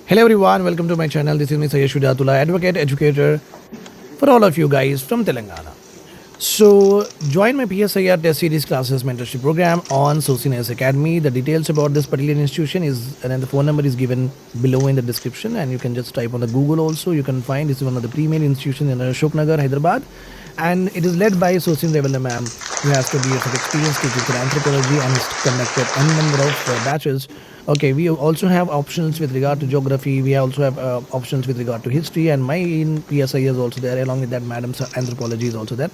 Hello everyone, welcome to my channel. This is Mr. Yashudatullah, advocate, educator for all of you guys from Telangana. So join my PSIR test series classes mentorship program on Socinas Academy. The details about this particular institution is, and then the phone number is given below in the description, and you can just type on the Google also. You can find this is one of the premier institutions in Ashok Nagar, Hyderabad, and it is led by Socin Revala ma'am, who has 20 years of experience teaching for anthropology and has conducted a number of batches. Okay, we also have options with regard to geography. We also have options with regard to history, and my in PSIR is also there. Along with that, madam's anthropology is also there.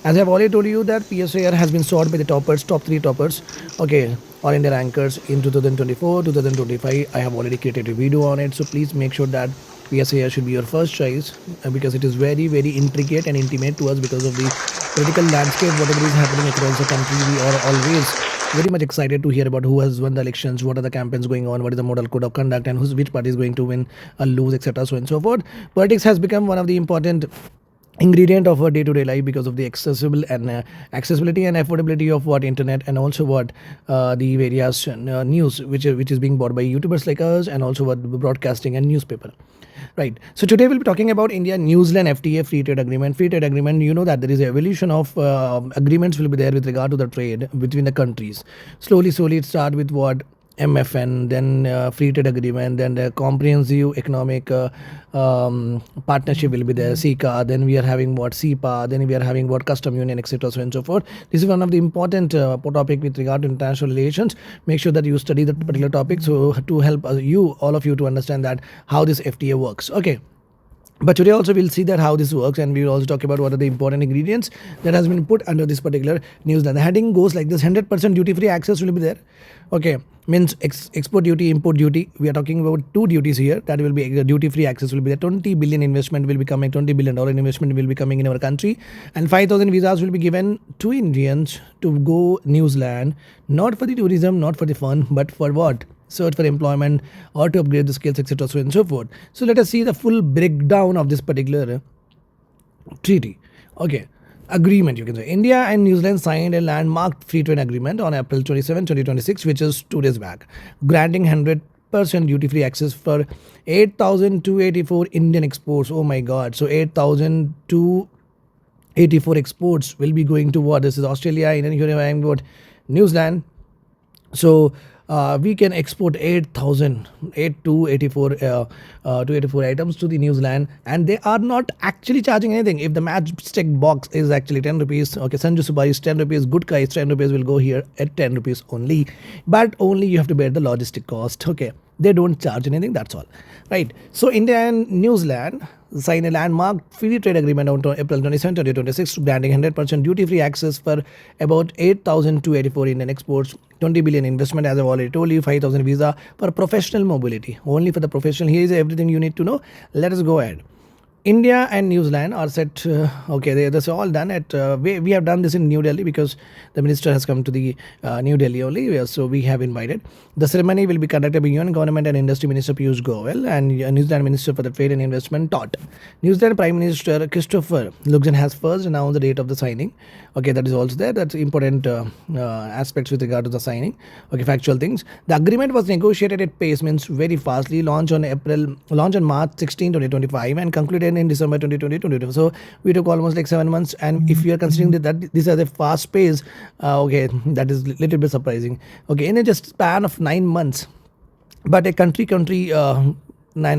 As I've already told you that PSIR has been sought by the toppers, top 3 toppers, okay, all India rankers in 2024, 2025. I have already created a video on it, so please make sure that PSIR should be your first choice because it is very, very intricate and intimate to us because of the political landscape, whatever is happening across the country. We are always very much excited to hear about who has won the elections, what are the campaigns going on, what is the model code of conduct, and which party is going to win or lose, etc. So and so forth. Politics has become one of the important ingredient of our day-to-day life because of the accessibility and affordability of what internet, and also what the various news which is being bought by YouTubers like us, and also what broadcasting and newspaper. Right. So today we'll be talking about India-New Zealand FTA free trade agreement. Free trade agreement, you know that there is an evolution of agreements will be there with regard to the trade between the countries. Slowly it start with what MFN, then free trade agreement, then the comprehensive economic partnership will be there, CECA, then we are having what CEPA, then we are having what custom union, etc. so and so forth. This is one of the important topic with regard to international relations. Make sure that you study that particular topic so to help all of you to understand that how this FTA works. Okay. But today also we'll see that how this works, and we will also talk about what are the important ingredients that has been put under this particular news. The heading goes like this: 100% duty-free access will be there. Okay, means export duty, import duty. We are talking about 2 duties here. That will be duty-free access will be there. 20 billion investment will be coming. $20 billion investment will be coming in our country, and 5,000 visas will be given to Indians to go New Zealand, not for the tourism, not for the fun, but for what? Search for employment or to upgrade the skills, etc. so and so forth. So let us see the full breakdown of this particular treaty. Okay, agreement, you can say. India and New Zealand signed a landmark free trade agreement on April 27, 2026, which is 2 days back, granting 100% duty-free access for 8,284 Indian exports. Oh my God. So 8,284 exports will be going to what? This is Australia, India, New Zealand. So we can export 284 items to the New Zealand, and they are not actually charging anything. If the matchstick box is actually 10 rupees, okay, Sanju Subai is 10 rupees, Gutka is 10 rupees, will go here at 10 rupees only, but only you have to bear the logistic cost. Okay, they don't charge anything, that's all. Right. So India and New Zealand sign a landmark free trade agreement on April 27, 2026, granting 100% duty-free access for about 8,284 Indian exports, 20 billion investment, as I've already told you, 5,000 visa for professional mobility, only for the professional. Here is everything you need to know. Let us go ahead. India and New Zealand are set, okay, that's all done at, we have done this in New Delhi because the minister has come to the New Delhi only, so we have invited. The ceremony will be conducted by Union Government and Industry Minister Piyush Goyal and New Zealand Minister for the Trade and Investment Todd. New Zealand Prime Minister Christopher Luxon has first announced the date of the signing. Okay, that is also there. That's important aspects with regard to the signing. Okay, factual things. The agreement was negotiated at pace, means very fastly, launched on March 16, 2025 and concluded in December 2020. So we took almost like 7 months, and if you are considering that this is a fast pace, okay, that is a little bit surprising. Okay, in a just span of 9 months, but a country 9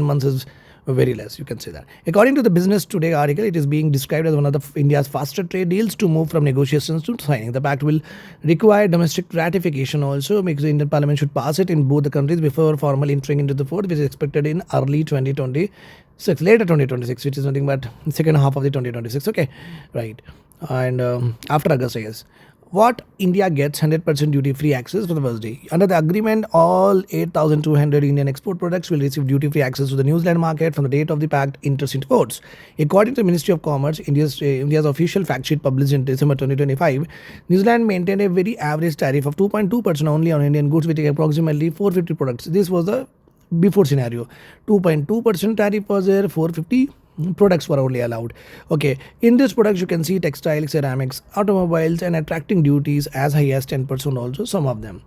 months is very less, you can say that. According to the Business Today article, it is being described as one of the India's faster trade deals to move from negotiations to signing. The pact will require domestic ratification also, because the Indian Parliament should pass it in both the countries before formally entering into the fourth, which is expected in early 2026, later 2026, which is nothing but second half of the 2026. Okay, right, and after August, I guess. What India gets 100% duty-free access for the first day. Under the agreement, all 8,200 Indian export products will receive duty-free access to the New Zealand market from the date of the pact enters into force. According to the Ministry of Commerce, India's official fact sheet published in December 2025, New Zealand maintained a very average tariff of 2.2% only on Indian goods, which is approximately 450 products. This was the before scenario. 2.2% tariff was there, 450 products were only allowed. Okay, in this products you can see textiles, ceramics, automobiles, and attracting duties as high as 10% also, some of them.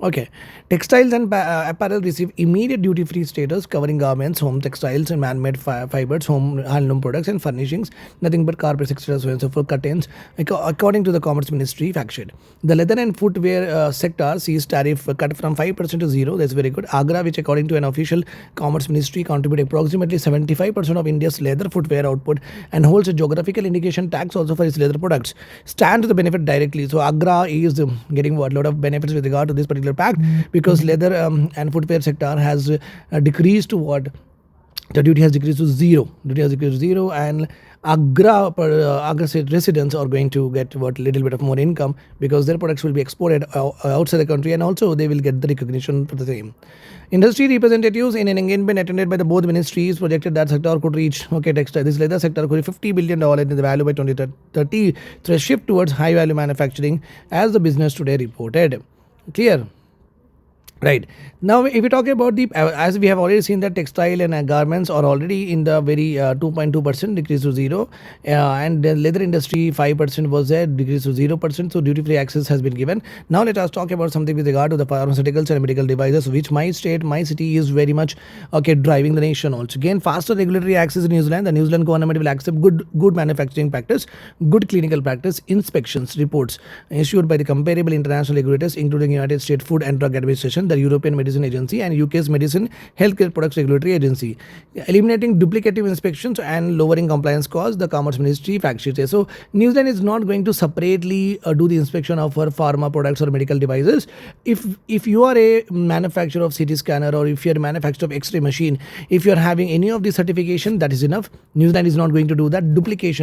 Okay, textiles and apparel receive immediate duty-free status, covering garments, home textiles, and man-made fibers, home handloom products, and furnishings. Nothing but carpets, etc. So and so for curtains, according to the Commerce Ministry fact sheet. The leather and footwear sector sees tariff cut from 5% to zero. That's very good. Agra, which according to an official Commerce Ministry, contribute approximately 75% of India's leather footwear output and holds a geographical indication tax also for its leather products, stand to the benefit directly. So Agra is getting what lot of benefits with regard to this particular pact, because leather and footwear sector has decreased to what, the duty has decreased to zero. Duty has decreased to zero, and Agra state residents are going to get what little bit of more income, because their products will be exported outside the country, and also they will get the recognition for the same. Industry representatives in an engagement attended by the both ministries projected that sector could reach, textile, this leather sector could reach $50 billion in the value by 2030 through a shift towards high value manufacturing, as the business today reported. Clear? Right. Now, if we talk about the, as we have already seen that textile and garments are already in the very 2.2% decrease to zero, and the leather industry 5% was there, decrease to 0%. So duty-free access has been given. Now let us talk about something with regard to the pharmaceuticals and medical devices, which my state, my city is very much driving the nation also. Again, faster regulatory access in New Zealand. The New Zealand government will accept good manufacturing practice, good clinical practice, inspections, reports issued by the comparable international regulators, including United States Food and Drug Administration, the European Medicine Agency, and UK's Medicine Healthcare Products Regulatory Agency, eliminating duplicative inspections and lowering compliance costs, the Commerce Ministry fact sheet says. So New Zealand is not going to separately do the inspection of our pharma products or medical devices. If you are a manufacturer of CT scanner, or if you are a manufacturer of X-ray machine, if you are having any of the certification, that is enough. New Zealand is not going to do that duplicate.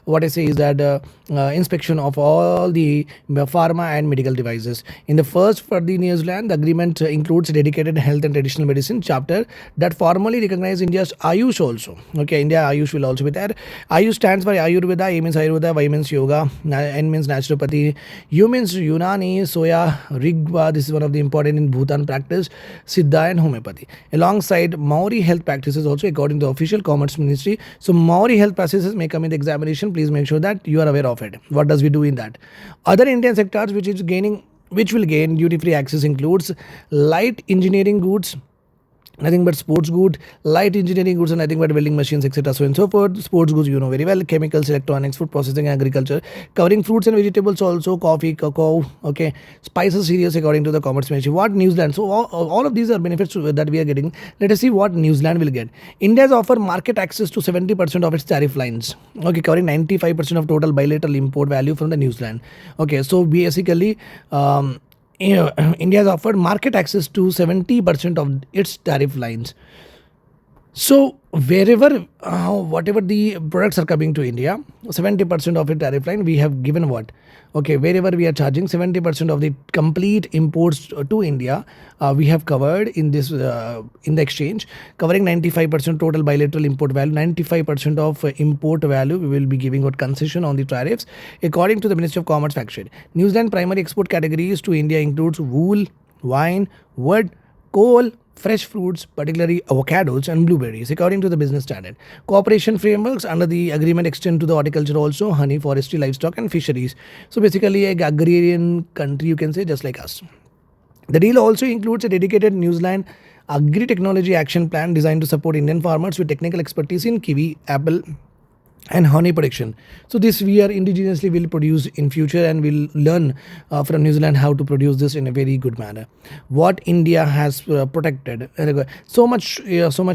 What I say is that inspection of all the pharma and medical devices. In the first for the New Zealand, the agreement includes a dedicated health and traditional medicine chapter that formally recognizes India's Ayush also. India Ayush will also be there. Ayush stands for Ayurveda, A means Ayurveda, Y means Yoga, N means naturopathy, U means Unani, Soya, Rigva, this is one of the important in Bhutan practice, Siddha and homeopathy. Alongside Maori health practices also, according to the official Commerce Ministry. So Maori health practices may come in the examination. Please make sure that you are aware of it. What does we do in that? Other Indian sectors which will gain duty-free access includes light engineering goods, nothing but sports goods, light engineering goods, and nothing but welding machines, etc. So and so forth. Sports goods, you know very well, chemicals, electronics, food processing, agriculture, covering fruits and vegetables also, coffee, cocoa, spices, cereals, according to the Commerce Ministry. What New Zealand? So all of these are benefits that we are getting. Let us see what New Zealand will get. India has offered market access to 70% of its tariff lines, covering 95% of total bilateral import value from the New Zealand. So basically, India has offered market access to 70% of its tariff lines. So wherever, whatever the products are coming to India, 70% of the tariff line, we have given what? Wherever we are charging 70% of the complete imports to India, we have covered in this in the exchange, covering 95% total bilateral import value, 95% of import value. We will be giving out concession on the tariffs, according to the Ministry of Commerce fact sheet. New Zealand primary export categories to India includes wool, wine, wood, coal, fresh fruits, particularly avocados and blueberries, according to the Business Standard. Cooperation frameworks under the agreement extend to the horticulture also, honey, forestry, livestock and fisheries. So basically an agrarian country, you can say, just like us. The deal also includes a dedicated New Zealand Agri-Technology Action Plan designed to support Indian farmers with technical expertise in kiwi, apple and honey production. So this we are indigenously will produce in future, and we'll learn from New Zealand how to produce this in a very good manner. What India has protected, so much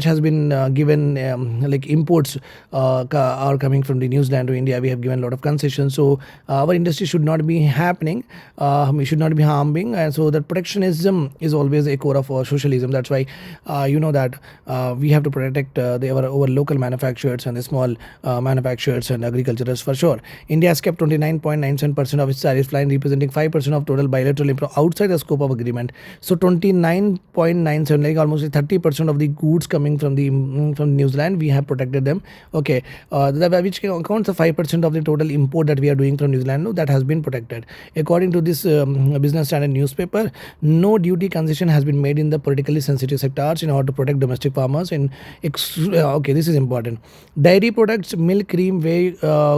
has been given, like imports are coming from the New Zealand to India. We have given a lot of concessions, so our industry should not be happening, we should not be harming, and so that protectionism is always a core of our socialism. That's why that we have to protect our local manufacturers and the small manufacturers and agriculturers for sure. India has kept 29.97% of its tariff line, representing 5% of total bilateral import outside the scope of agreement. So 29.97, like almost 30% of the goods coming from New Zealand, we have protected them. Which accounts for 5% of the total import that we are doing from New Zealand. No, that has been protected. According to this Business Standard newspaper, no duty concession has been made in the politically sensitive sectors in order to protect domestic farmers. This is important. Dairy products, milk, milk, cream, whey,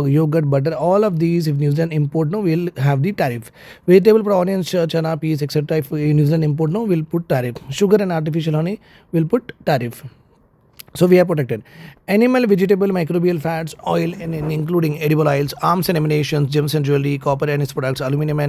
yogurt, butter, all of these, if New Zealand import, no, will have the tariff. Vegetable, onions, chana, peas, etc. If New Zealand import, no, will put tariff. Sugar and artificial honey will put tariff. So we are protected. Animal, vegetable, microbial fats, oil, and including edible oils, arms and ammunition, gems and jewelry, copper and its products, aluminum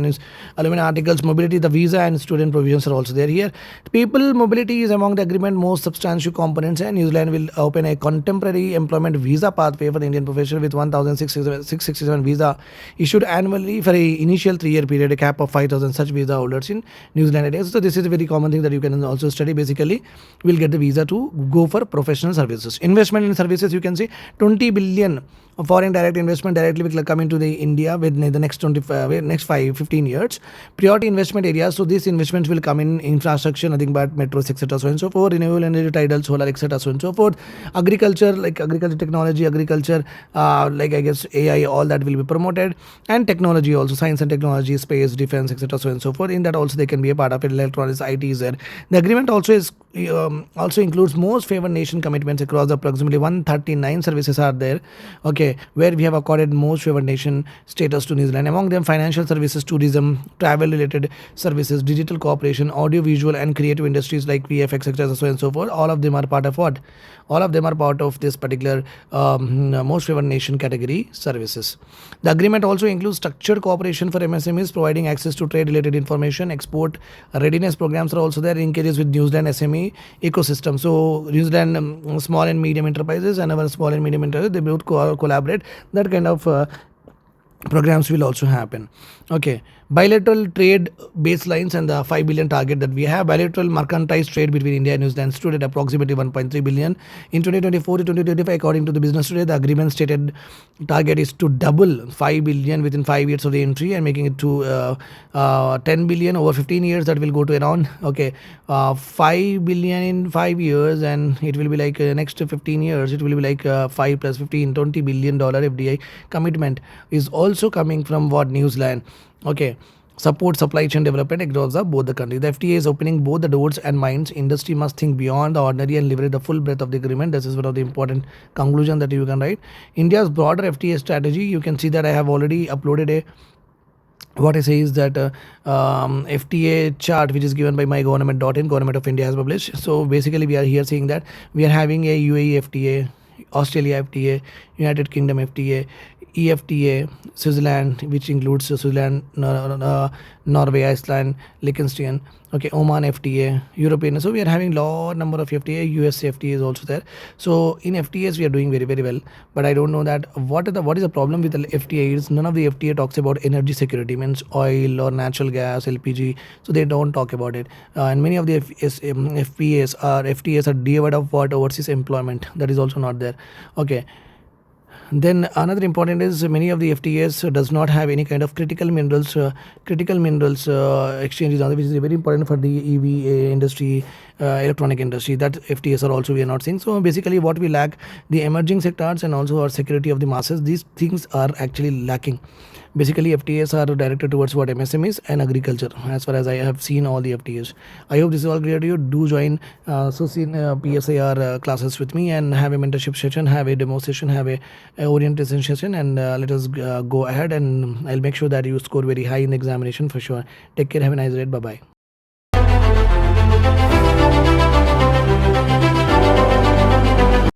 articles, mobility, the visa and student provisions are also there here. People mobility is among the agreement most substantial components, and New Zealand will open a contemporary employment visa pathway for the Indian professional with 1,667 visa issued annually for a initial 3-year period, a cap of 5,000 such visa holders in New Zealand. So this is a very common thing that you can also study. Basically, we'll get the visa to go for professional services. Investment in services, you can see 20 billion of foreign direct investment directly will come into the India within the next 15 years. Priority investment areas, so these investments will come in infrastructure, nothing but metros, etc. so and so forth, renewable energy, tidal, solar, etc. so and so forth. Agriculture, like agriculture technology, agriculture, like I guess AI, all that will be promoted. And technology also, science and technology, space, defense, etc. so and so forth. In that also they can be a part of it. Electronics, IT is there. The agreement also is also includes most favored nation commitments across the approximately 139 services are there. Okay, where we have accorded most favored nation status to New Zealand. Among them, financial services, tourism, travel related services, digital cooperation, audio visual and creative industries like VFX, etc. so and so forth. All of them are part of what? All of them are part of this particular most favored nation category services. The agreement also includes structured cooperation for MSMEs, providing access to trade related information. Export readiness programs are also there, engages with New Zealand SME ecosystem. So New Zealand small and medium enterprises and our small and medium enterprises, they both collaborate. That kind of programs will also happen. Okay, bilateral trade baselines and the 5 billion target that we have. Bilateral mercantile trade between India and New Zealand stood at approximately 1.3 billion in 2024 to 2025. According to the Business Today, the agreement stated target is to double 5 billion within 5 years of the entry and making it to 10 billion over 15 years. That will go to around 5 billion in 5 years, and it will be like next 15 years it will be like 5 plus 15 $20 billion FDI commitment is also coming from what? New Zealand. Okay, support supply chain development across both the countries. The FTA is opening both the doors and minds. Industry must think beyond the ordinary and leverage the full breadth of the agreement. This is one of the important conclusion that you can write. India's broader FTA strategy, you can see that I have already uploaded a what I say is that FTA chart which is given by mygovernment.in, Government of India has published. So basically we are here saying that we are having a UAE FTA, Australia FTA, United Kingdom FTA, EFTA, Switzerland, which includes Switzerland, Norway, Iceland, Liechtenstein, okay, Oman FTA, European. So we are having lot number of FTA, US FTA is also there. So in FTAs we are doing very, very well. But I don't know that what is the problem with the FTA is none of the FTA talks about energy security, means oil or natural gas, LPG. So they don't talk about it. And many of the FTAs are derived of what? Overseas employment. That is also not there. Okay. Then another important is many of the FTAs does not have any kind of critical minerals exchanges, which is very important for the EV industry, electronic industry. That FTAs are also we are not seeing. So basically what we lack, the emerging sectors and also our security of the masses, these things are actually lacking. Basically FTAs are directed towards what? MSMEs and agriculture, as far as I have seen all the FTAs. I hope this is all clear to you. Do join PSIR classes with me and have a mentorship session, have a demo session, have a orientation session, and let us go ahead, and I'll make sure that you score very high in the examination for sure. Take care, have a nice day, bye bye.